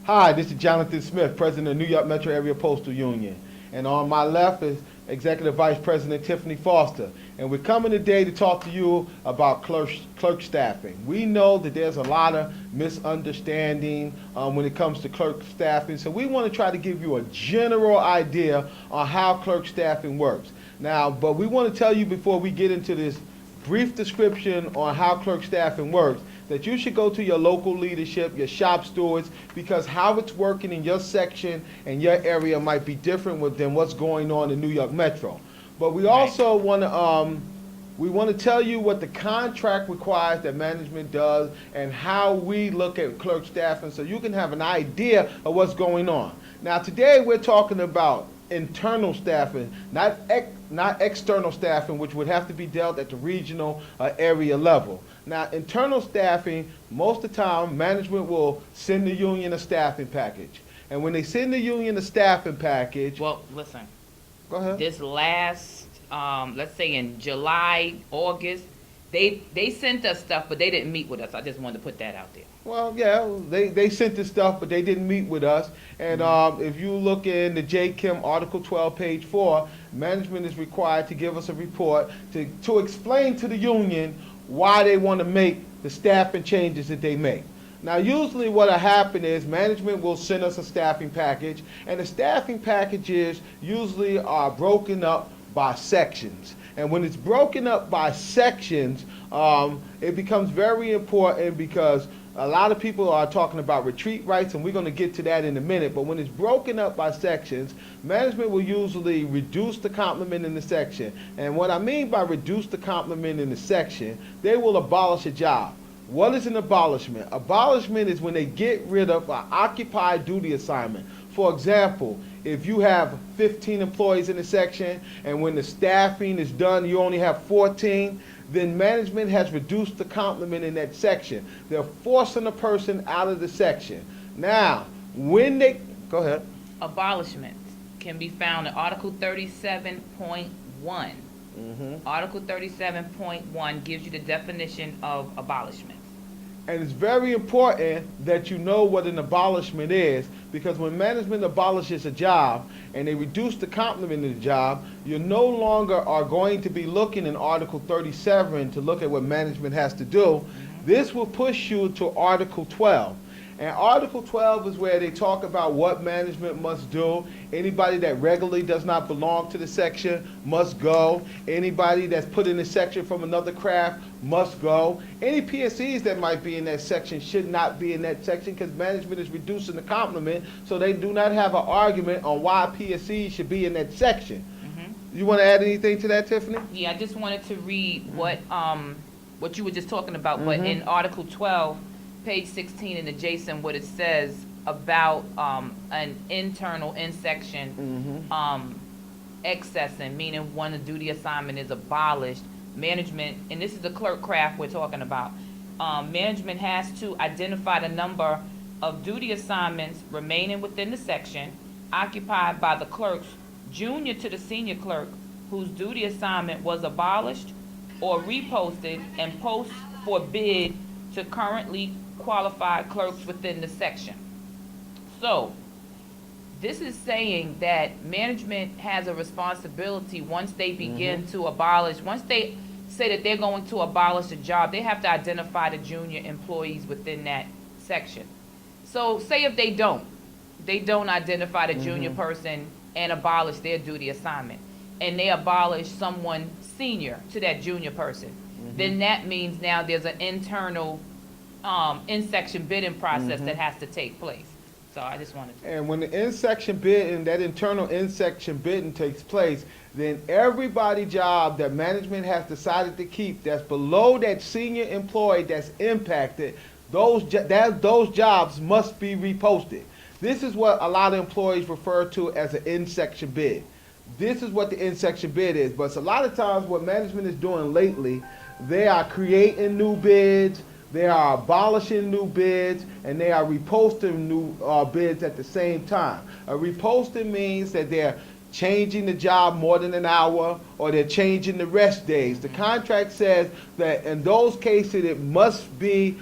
Hi, this is Jonathan Smith, President of New York Metro Area Postal Union. And on my left is Executive Vice President Tiffany Foster. And we're coming today to talk to you about clerk staffing. We know that there's a lot of misunderstanding when it comes to clerk staffing, so we want to try to give you a general idea on how clerk staffing works. Now, but we want to tell you before we get into this brief description on how clerk staffing works, that you should go to your local leadership, your shop stewards, because how it's working in your section and your area might be different than what's going on in New York Metro. But we also want to tell you what the contract requires that management does and how we look at clerk staffing so you can have an idea of what's going on. Now today we're talking about internal staffing, not external staffing, which would have to be dealt at the regional area level. Now, internal staffing, most of the time, management will send the union a staffing package. And when they send the union a staffing package... Well, listen. Go ahead. This last, let's say in July, August, they sent us stuff, but they didn't meet with us. I just wanted to put that out there. Well, yeah, they sent this stuff, but they didn't meet with us. And if you look in the J. Kim Article 12, page 4, management is required to give us a report to explain to the union why they want to make the staffing changes that they make. Now, usually what will happen is management will send us a staffing package, and the staffing packages usually are broken up by sections. And when it's broken up by sections, it becomes very important because a lot of people are talking about retreat rights, and we're going to get to that in a minute. But when it's broken up by sections, management will usually reduce the complement in the section. And what I mean by reduce the complement in the section, they will abolish a job. What is an abolishment? Abolishment is when they get rid of an occupied duty assignment. For example, if you have 15 employees in the section and when the staffing is done you only have 14, then management has reduced the complement in that section. They're forcing a person out of the section. Now, when they... Go ahead. Abolishment can be found in Article 37.1. Article 37.1 gives you the definition of abolishment. And it's very important that you know what an abolishment is, because when management abolishes a job and they reduce the complement of the job, you no longer are going to be looking in Article 37 to look at what management has to do. This will push you to Article 12. And Article 12 is where they talk about what management must do. Anybody that regularly does not belong to the section must go. Anybody that's put in the section from another craft must go. Any PSEs that might be in that section should not be in that section because management is reducing the complement, so they do not have an argument on why PSEs should be in that section. You want to add anything to that, Tiffany? Yeah, I just wanted to read what you were just talking about, but in Article 12, page 16 in the JSON, what it says about an internal in-section excessing, meaning when a duty assignment is abolished, management, and this is the clerk craft we're talking about, management has to identify the number of duty assignments remaining within the section occupied by the clerks junior to the senior clerk whose duty assignment was abolished or reposted and post for bid to currently qualified clerks within the section. So this is saying that management has a responsibility once they begin to abolish, once they say that they're going to abolish a job, they have to identify the junior employees within that section. So say if they don't identify the junior person and abolish their duty assignment, and they abolish someone senior to that junior person, then that means now there's an internal in-section bidding process that has to take place. So I just wanted to... And when the in-section bidding, that internal in-section bidding takes place, then everybody job that management has decided to keep that's below that senior employee that's impacted, those jobs must be reposted. This is what a lot of employees refer to as an in-section bid. This is what the in-section bid is. But a lot of times what management is doing lately, they are creating new bids, they are abolishing new bids, and they are reposting new bids at the same time. A reposting means that they're changing the job more than an hour, or they're changing the rest days. The contract says that in those cases it must be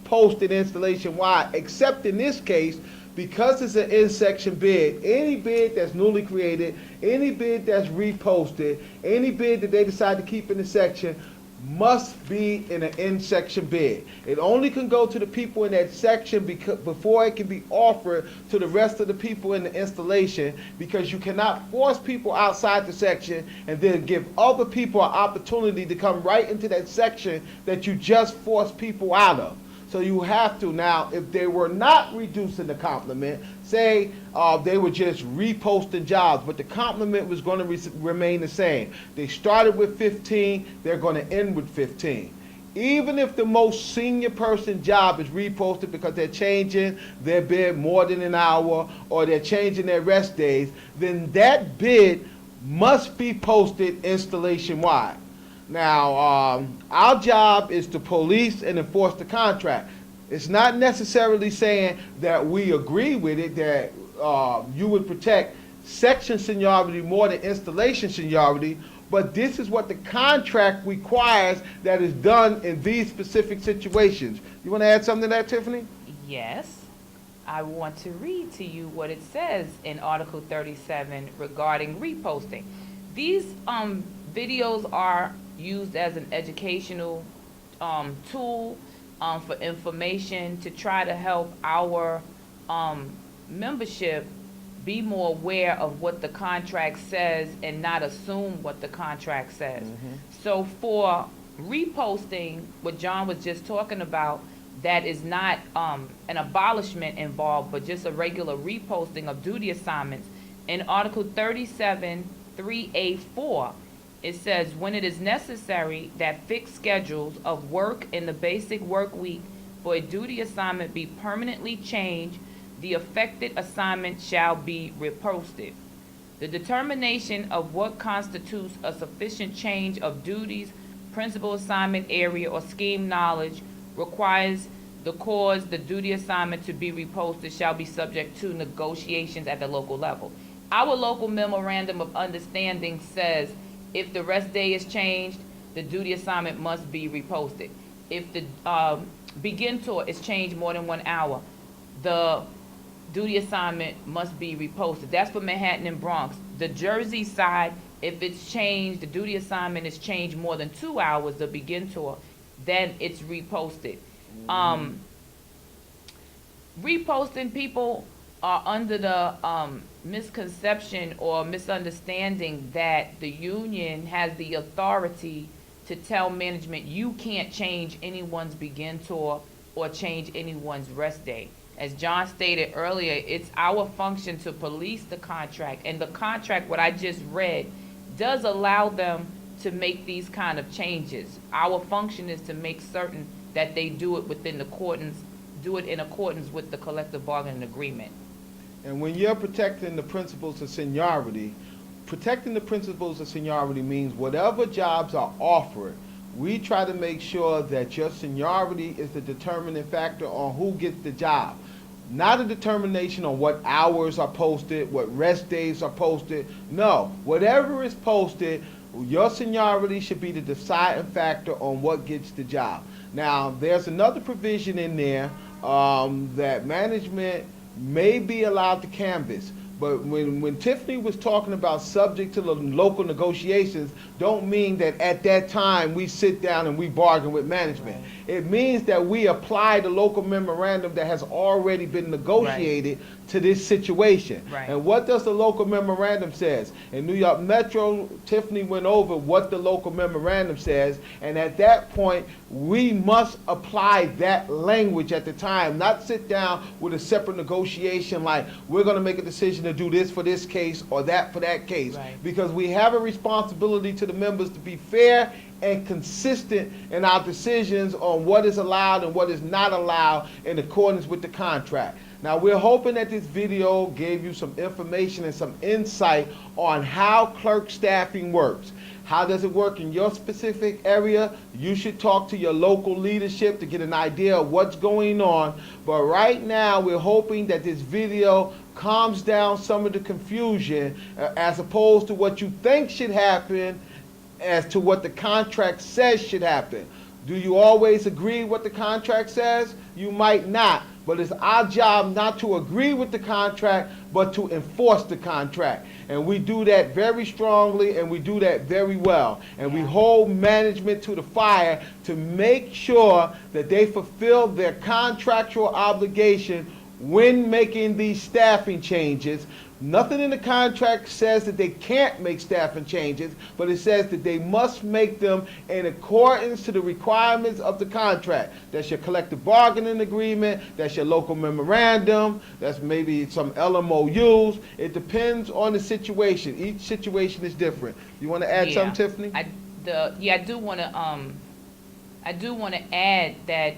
posted installation-wide, except in this case, because it's an in-section bid, any bid that's newly created, any bid that's reposted, any bid that they decide to keep in the section must be in an in-section bid. It only can go to the people in that section before it can be offered to the rest of the people in the installation, because you cannot force people outside the section and then give other people an opportunity to come right into that section that you just forced people out of. So you have to. Now, if they were not reducing the complement, say they were just reposting jobs, but the complement was going to remain the same. They started with 15, they're going to end with 15. Even if the most senior person job is reposted because they're changing their bid more than an hour or they're changing their rest days, then that bid must be posted installation-wide. Now, our job is to police and enforce the contract. It's not necessarily saying that we agree with it, that you would protect section seniority more than installation seniority, but this is what the contract requires that is done in these specific situations. You want to add something to that, Tiffany? Yes. I want to read to you what it says in Article 37 regarding reposting. These videos are used as an educational tool for information to try to help our membership be more aware of what the contract says and not assume what the contract says. So for reposting, what John was just talking about, that is not an abolishment involved, but just a regular reposting of duty assignments. In Article 37, 3A4, it says, when it is necessary that fixed schedules of work in the basic work week for a duty assignment be permanently changed, the affected assignment shall be reposted. The determination of what constitutes a sufficient change of duties, principal assignment area, or scheme knowledge requires the cause the duty assignment to be reposted shall be subject to negotiations at the local level. Our local memorandum of understanding says if the rest day is changed, the duty assignment must be reposted. If the begin tour is changed more than 1 hour, the duty assignment must be reposted. That's for Manhattan and Bronx. The Jersey side, if it's changed, the duty assignment is changed more than 2 hours, the begin tour, then it's reposted. Reposting, people are under the misconception or misunderstanding that the union has the authority to tell management you can't change anyone's begin tour or change anyone's rest day. As John stated earlier, it's our function to police the contract, and the contract, what I just read, does allow them to make these kind of changes. Our function is to make certain that they do it in accordance with the collective bargaining agreement. And when you're protecting the principles of seniority, protecting the principles of seniority means whatever jobs are offered, we try to make sure that your seniority is the determining factor on who gets the job. Not a determination on what hours are posted, what rest days are posted. No, whatever is posted, your seniority should be the deciding factor on what gets the job. Now, there's another provision in there that management may be allowed to canvass. But when Tiffany was talking about subject to the local negotiations, don't mean that at that time we sit down and we bargain with management. Right. It means that we apply the local memorandum that has already been negotiated to this situation. Right. And what does the local memorandum says? In New York Metro, Tiffany went over what the local memorandum says, and at that point, we must apply that language at the time, not sit down with a separate negotiation like we're going to make a decision to do this for this case or that for that case. Right. Because we have a responsibility to the members to be fair and consistent in our decisions on what is allowed and what is not allowed in accordance with the contract. Now, we're hoping that this video gave you some information and some insight on how clerk staffing works. How does it work in your specific area? You should talk to your local leadership to get an idea of what's going on. But right now, we're hoping that this video calms down some of the confusion as opposed to what you think should happen as to what the contract says should happen. Do you always agree what the contract says? You might not, but it's our job not to agree with the contract, but to enforce the contract. And we do that very strongly, and we do that very well. And we Yeah. hold management to the fire to make sure that they fulfill their contractual obligation when making these staffing changes. Nothing in the contract says that they can't make staffing changes, but it says that they must make them in accordance to the requirements of the contract. That's your collective bargaining agreement, that's your local memorandum, that's maybe some LMOUs. It depends on the situation. Each situation is different. You want to add something, Tiffany? I do want to add that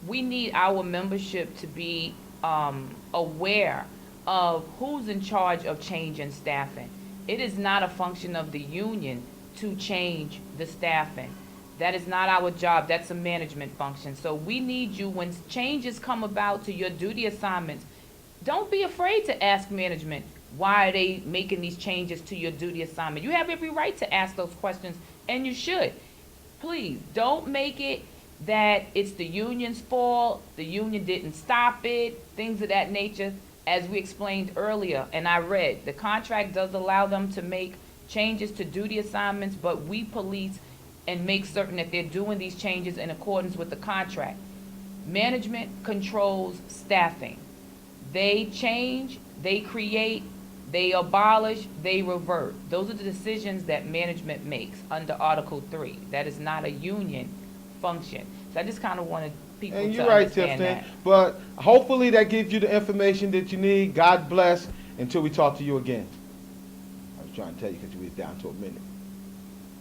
we need our membership to be aware of who's in charge of changing staffing. It is not a function of the union to change the staffing. That is not our job. That's a management function. So we need you, when changes come about to your duty assignments, don't be afraid to ask management, why are they making these changes to your duty assignment? You have every right to ask those questions, and you should. Please, don't make it that it's the union's fault, the union didn't stop it, things of that nature. As we explained earlier, and I read, the contract does allow them to make changes to duty assignments, but we police and make certain that they're doing these changes in accordance with the contract. Management controls staffing. They change, they create, they abolish, they revert. Those are the decisions that management makes under Article 3. That is not a union function. So I just kind of wanted people And to you're right, understand Tiffany. that. But hopefully that gives you the information that you need. God bless until we talk to you again. I was trying to tell you because we was down to a minute.